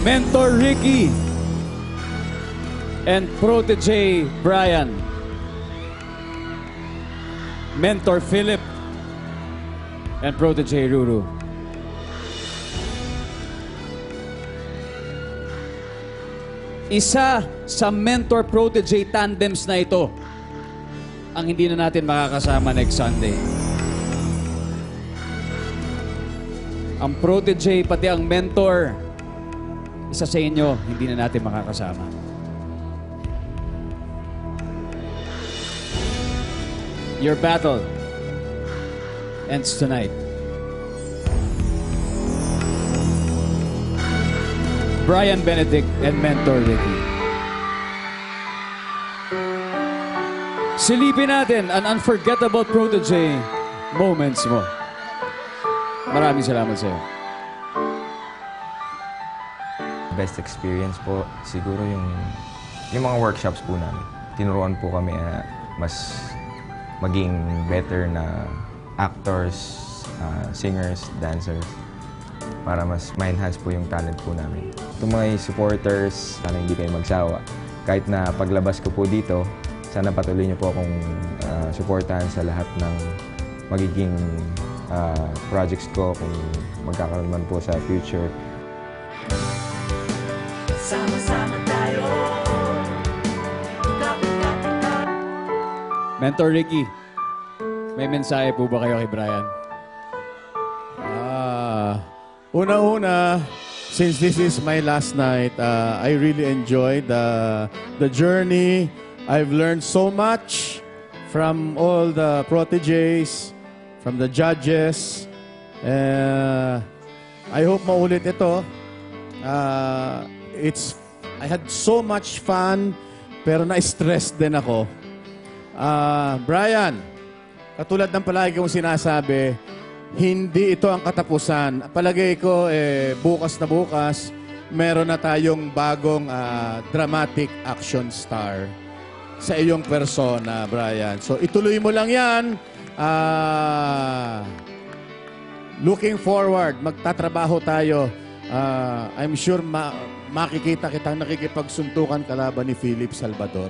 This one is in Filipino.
Mentor Ricky and Protege Brian. Mentor Philip and Protege Ruru. Isa sa mentor-protege tandems na ito ang hindi na natin makakasama next Sunday. Ang protege pati ang mentor, isa sa inyo, hindi na natin makakasama. Your battle ends tonight. Brian Benedict and Mentor Ricky. Silipin natin an unforgettable protege moments mo. Maraming salamat sa iyo. Best experience po siguro yung mga workshops po namin. Tinuruan po kami na mas maging better na actors, singers, dancers para mas ma-enhance po yung talent po namin. Itong mga supporters, sana hindi kayo magsawa. Kahit na paglabas ko po dito, sana patuloy niyo po akong supportahan sa lahat ng magiging projects ko kung magkakaroon man po sa future. Sama-sama tayo. Mentor Ricky, may mensahe po ba kayo kay Brian? Una-una, since this is my last night, I really enjoyed the journey. I've learned so much from all the proteges, from the judges. I hope maulit ito. I had so much fun, pero na-stress din ako. Brian, katulad ng palagi kong sinasabi, hindi ito ang katapusan. Palagay ko, bukas na bukas, meron na tayong bagong dramatic action star sa iyong persona, Brian. So, ituloy mo lang yan. Looking forward, magtatrabaho tayo. I'm sure makikita kitang nakikipagsuntukan kalaban ni Philip Salvador.